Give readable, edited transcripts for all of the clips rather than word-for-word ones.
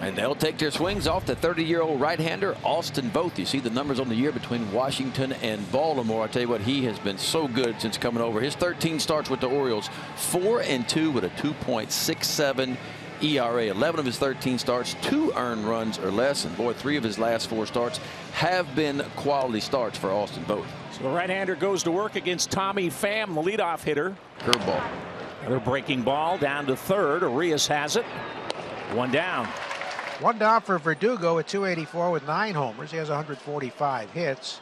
And they'll take their swings off the 30-year-old right-hander, Austin Voth. You see the numbers on the year between Washington and Baltimore. I tell you what, he has been so good since coming over. His 13 starts with the Orioles, 4-2 with a 2.67 ERA. 11 of his 13 starts, 2 earned runs or less. And boy, 3 of his last 4 starts have been quality starts for Austin Voth. So the right-hander goes to work against Tommy Pham, the leadoff hitter. Curveball. Another breaking ball down to third. Arias has it. 1 down. 1 down for Verdugo at 284 with 9 homers. He has 145 hits.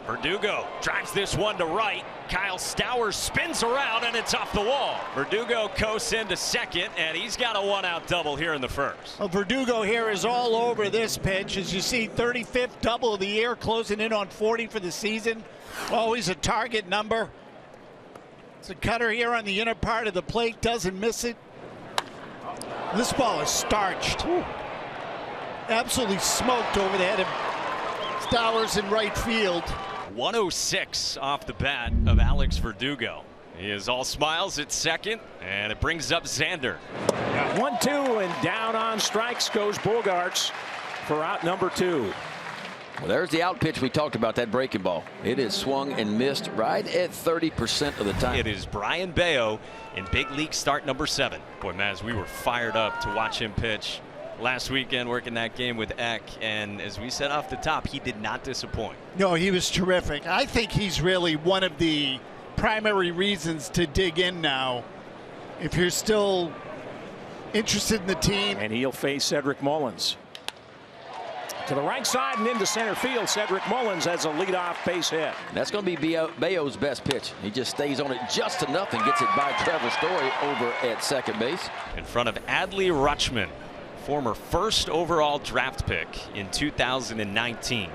Verdugo drives this one to right. Kyle Stowers spins around and it's off the wall. Verdugo coasts into second and he's got a 1-out double here in the first. Well, Verdugo here is all over this pitch. As you see, 35th double of the year, closing in on 40 for the season. Always a target number. It's a cutter here on the inner part of the plate, doesn't miss it. This ball is starched. Ooh. Absolutely smoked over the head of Stowers in right field. 106 off the bat of Alex Verdugo. He is all smiles at second, and it brings up Xander. 1-2, and down on strikes goes Bogaerts for out number 2. Well, there's the out pitch we talked about, that breaking ball. It is swung and missed right at 30% of the time. It is Brian Bayo in big league start number 7. Boy, Maz, we were fired up to watch him pitch last weekend, working that game with Eck, and as we said off the top, he did not disappoint. No, he was terrific. I think he's really one of the primary reasons to dig in now if you're still interested in the team. And he'll face Cedric Mullins. To the right side and into center field. Cedric Mullins has a leadoff base hit. That's going to be Bayo's best pitch. He just stays on it just enough and gets it by Trevor Story over at second base. In front of Adley Rutschman, former first overall draft pick in 2019.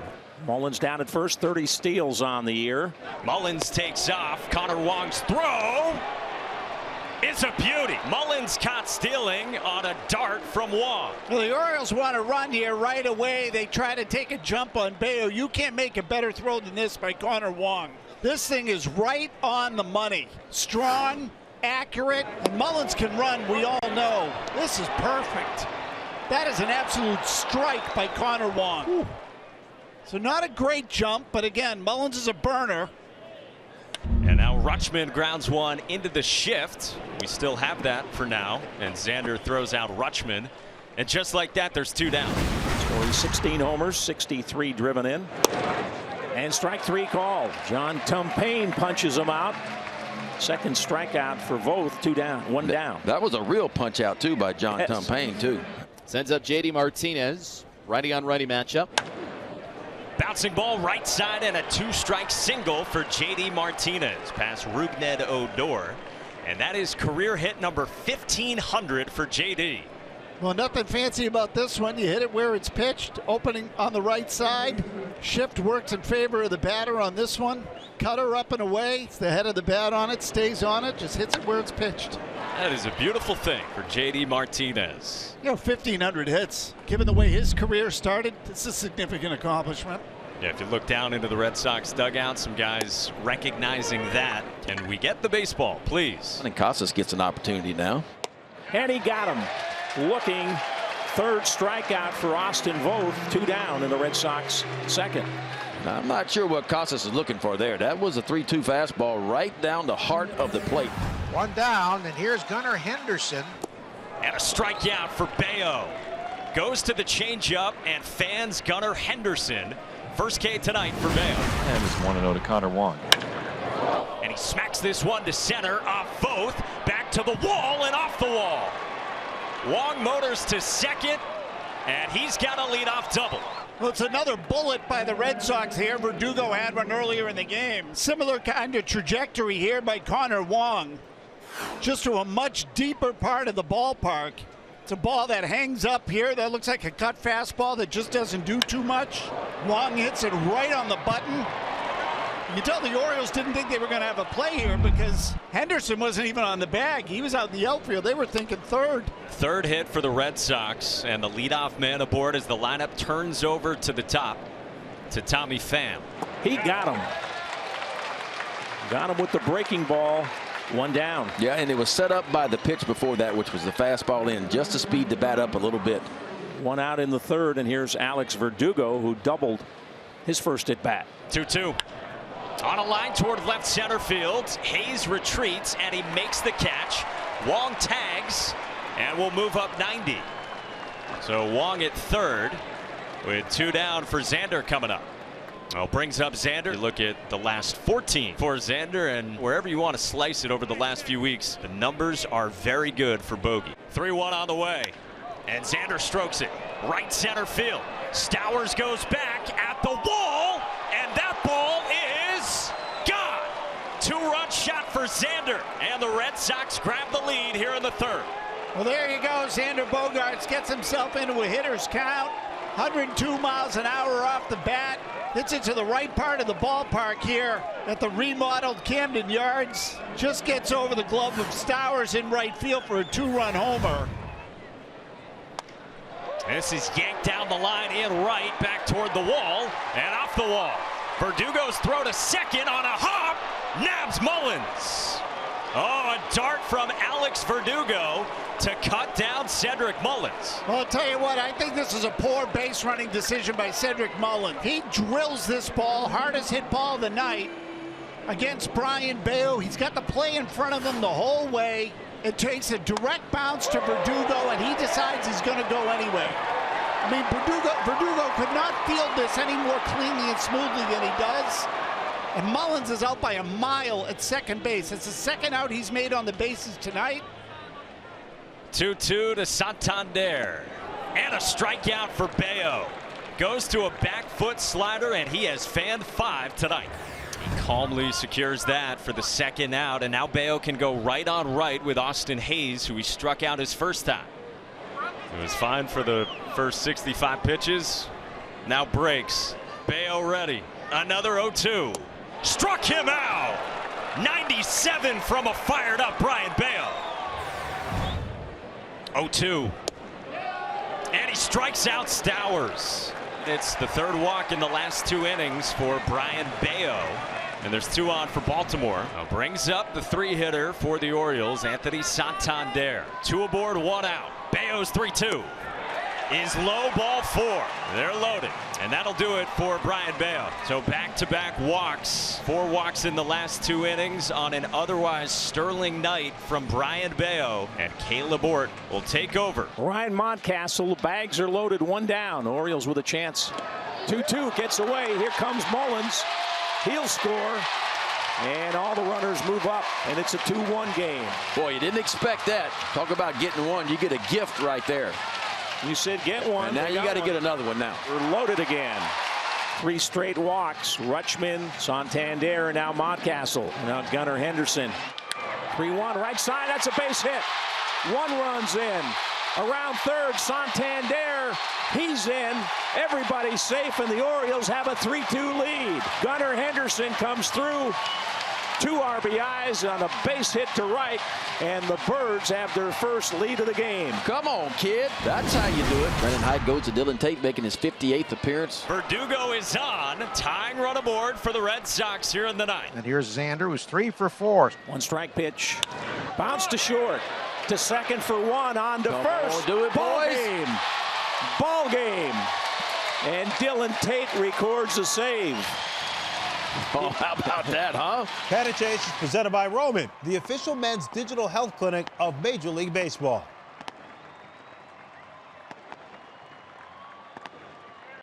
Mullins down at first, 30 steals on the year. Mullins takes off. Connor Wong's throw is a beauty. Mullins caught stealing on a dart from Wong. Well, the Orioles want to run here right away. They try to take a jump on Bayo. You can't make a better throw than this by Connor Wong. This thing is right on the money. Strong, accurate, and Mullins can run, we all know. This is perfect. That is an absolute strike by Connor Wong. Ooh. So not a great jump, but again, Mullins is a burner. And now Rutschman grounds one into the shift. We still have that for now. And Xander throws out Rutschman. And just like that, there's 2 down. Story 16 homers, 63 driven in. And strike 3 called. John Tumpane punches him out. Second strikeout for Voth. 2 down, 1 down. That was a real punch out too by John Tumpane too. Sends up JD Martinez. Righty on righty matchup. Bouncing ball right side and a 2-strike single for JD Martinez past Rougned Odor. And that is career hit number 1,500 for JD. Well, nothing fancy about this one. You hit it where it's pitched, opening on the right side. Shift works in favor of the batter on this one. Cutter up and away. It's the head of the bat on it, stays on it, just hits it where it's pitched. That is a beautiful thing for JD Martinez. You know, 1,500 hits. Given the way his career started, it's a significant accomplishment. Yeah, if you look down into the Red Sox dugout, some guys recognizing that. And we get the baseball, please. I think Casas gets an opportunity now. And he got him. Looking. 3rd strikeout for Austin Voth. 2 down in the Red Sox second. I'm not sure what Casas is looking for there. That was a 3-2 fastball right down the heart of the plate. 1 down, and here's Gunnar Henderson. And a strikeout for Bayo. Goes to the changeup and fans Gunnar Henderson. First K tonight for Bayo. And it's 1-0 to Connor Wong. And he smacks this one to center off Voth. Back to the wall and off the wall. Wong motors to second, and he's got a leadoff double. Well, it's another bullet by the Red Sox here. Verdugo had one earlier in the game. Similar kind of trajectory here by Connor Wong. Just to a much deeper part of the ballpark. It's a ball that hangs up here. That looks like a cut fastball that just doesn't do too much. Wong hits it right on the button. You can tell the Orioles didn't think they were going to have a play here because Henderson wasn't even on the bag. He was out in the outfield. They were thinking third. Third hit for the Red Sox, and the leadoff man aboard as the lineup turns over to the top to Tommy Pham. He got him. Got him with the breaking ball. 1 down. Yeah, and it was set up by the pitch before that, which was the fastball in, just to speed the bat up a little bit. One out in the third, and here's Alex Verdugo, who doubled his first at bat. 2-2. On a line toward left center field. Hayes retreats and he makes the catch. Wong tags and will move up 90. So Wong at third with 2 down for Xander coming up. Well, brings up Xander. You look at the last 14 for Xander, and wherever you want to slice it over the last few weeks, the numbers are very good for Bogey. 3-1 on the way, and Xander strokes it right center field. Stowers goes back at the wall, and that ball is gone. 2-run shot for Xander, and the Red Sox grab the lead here in the third. Well, there you go. Xander Bogaerts gets himself into a hitter's count. 102 miles an hour off the bat. Hits it to the right part of the ballpark here at the remodeled Camden Yards. Just gets over the glove of Stowers in right field for a 2-run homer. This is yanked down the line in right, back toward the wall, and off the wall. Verdugo's throw to second on a hop. Nabs Mullins. Oh, a dart from Alex Verdugo to cut down Cedric Mullins. Well, I'll tell you what, I think this is a poor base running decision by Cedric Mullins. He drills this ball, hardest hit ball of the night, against Brian Bayo. He's got the play in front of him the whole way. It takes a direct bounce to Verdugo, and he decides he's going to go anyway. I mean, Verdugo could not field this any more cleanly and smoothly than he does. And Mullins is out by a mile at second base. It's the second out he's made on the bases tonight. 2-2 to Santander. And a strikeout for Bayo. Goes to a back foot slider, and he has fanned 5 tonight. He calmly secures that for the second out, and now Bayo can go right on right with Austin Hayes, who he struck out his first time. It was fine for the first 65 pitches. Now breaks. Bayo ready. Another 0-2. Struck him out. 97 from a fired up Brian Bayo. 0-2. And he strikes out Stowers. It's the third walk in the last 2 innings for Brian Bayo. And there's 2 on for Baltimore. Now brings up the 3-hitter for the Orioles, Anthony Santander. 2 aboard, 1 out. Bayo's 3-2 is low, ball 4. They're loaded, and that'll do it for Brian Bayo. So back-to-back walks, 4 walks in the last 2 innings on an otherwise sterling night from Brian Bayo, and Caleb Ort will take over. Ryan Mountcastle, bags are loaded, 1 down. Orioles with a chance. 2-2 gets away. Here comes Mullins. He'll score. And all the runners move up, and it's a 2-1 game. Boy, you didn't expect that. Talk about getting one. You get a gift right there. You said get one. And now you got to get another one now. We're loaded again. 3 straight walks. Rutschman, Santander, and now Mountcastle. Now Gunnar Henderson. 3-1 right side. That's a base hit. 1 runs in. Around third, Santander. He's in. Everybody's safe, and the Orioles have a 3-2 lead. Gunnar Henderson comes through. 2 RBIs on a base hit to right, and the Birds have their first lead of the game. Come on, kid. That's how you do it. Brennan Hyde goes to Dylan Tate, making his 58th appearance. Verdugo is on. Tying run aboard for the Red Sox here in the 9th. And here's Xander, who's 3 for 4. 1 strike pitch. Bounce to short. To second for 1. On to first. On, do it, Ball boys. game. Ball game. And Dylan Tate records a save. Oh, how about that, huh? Pat and Chase is presented by Roman, the official men's digital health clinic of Major League Baseball.